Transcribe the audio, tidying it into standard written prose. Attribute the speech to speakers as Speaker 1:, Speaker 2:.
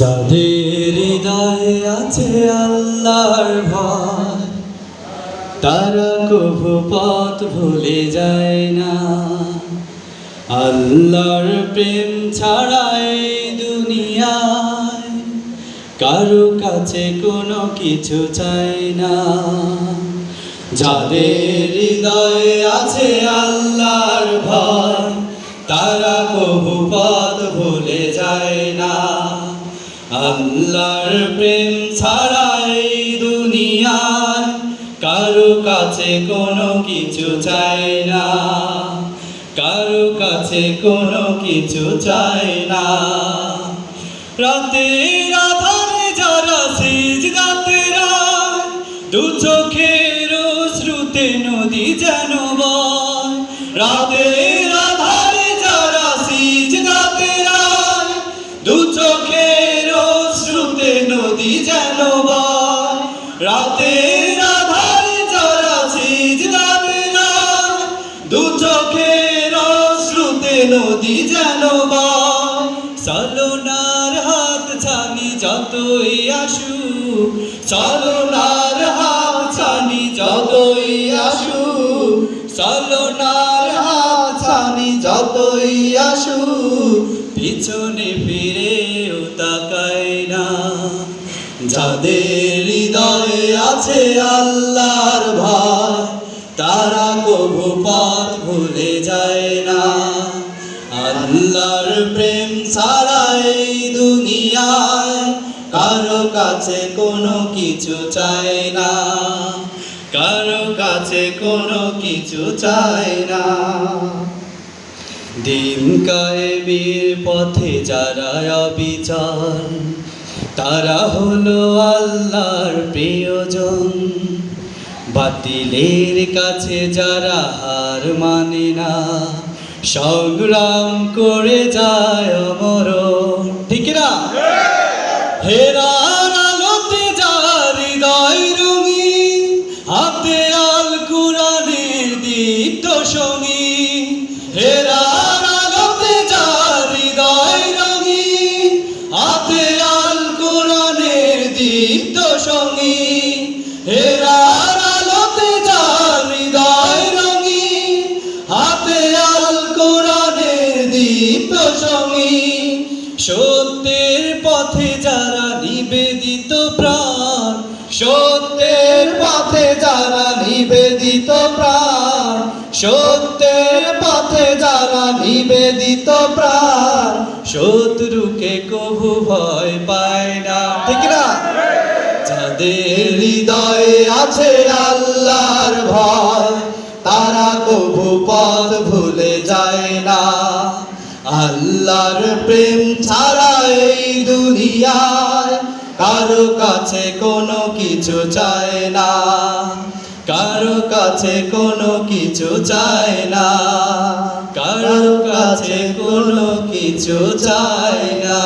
Speaker 1: যাদের হৃদয়ে আছে আল্লাহর ভয়, তারা কভু পথ ভুলে যায় না। আল্লাহর প্রেম ছাড়া এই দুনিয়ায় কারো কাছে কোনো কিছু চাই না। যাদের হৃদয়ে আছে আল্লাহর ভয়, তারা কভু পথ ভুলে যায় না। আল্লাহর প্রেম ছাড়া এই দুনিয়ায় কারো কাছে কোনো কিছু চাই না, কারো কাছে কোনো কিছু চাই না। রাতের আধারে যারা সিজদাতে রয়, দু চোখের অশ্রুতে নদী যেন বয়। রাতের আধারে যারা সিজদাতে রয়, দু চোখের অশ্রুতে নদী যেন বয়। রাতের আধারে যারা সিজদাতে রয়, দু চোখের অশ্রুতে নদী যেন বয়। সালোনার হাত ছানি যতই আসুক, সালোনার হাত ছানি যতই আসুক, সালোনার হাত ছানি যতই আসুক, পিছনে ফিরেও তাকায় না। যাদের হৃদয়ে আছে আল্লাহর ভয়, তারা কভু পথ ভুলে যায় না। আল্লাহর প্রেম ছাড়া এই দুনিয়ায় কারো কাছে কোনো কিছু চায় না, কারো কাছে কোনো কিছু চায় না। দিন কায়েমের পথে যারা অবিচল, তারা হলো আল্লাহর প্রিয়জন। বাতিলের কাছে যারা হার মানে না, সংগ্রাম করে যায় অমর। ঠিক না? হেরার আলোতে যার হৃদয় রঙিন, হাতে আল কুরআনের দীপ্ত সঙ্গী। হেরার আলোতে যার হৃদয় রঙিন, হাতে আল কুরআনের দীপ্ত সঙ্গী। হেরার আলোতে যার হৃদয় রঙিন, হাতে আল কুরআনের দীপ্ত সঙ্গী। সত্যের পথে যারা নিবেদিত প্রাণ, সত্যের পথে যারা নিবেদিত প্রাণ, সত্যের পথে যারা নিবেদিত প্রাণ, শত্রুকে কভু ভয় পায় না। ঠিক না? যাদের হৃদয়ে আছে আল্লাহর ভয়, তারা কভু পথ ভুলে যায় না। আল্লাহর প্রেম ছাড়া এই দুনিয়ায় কারো কাছে কোনো কিছু চায় না, কারো কাছে কোনো কিছু চায় না, কারো কাছে কোনো কিছু চায় না।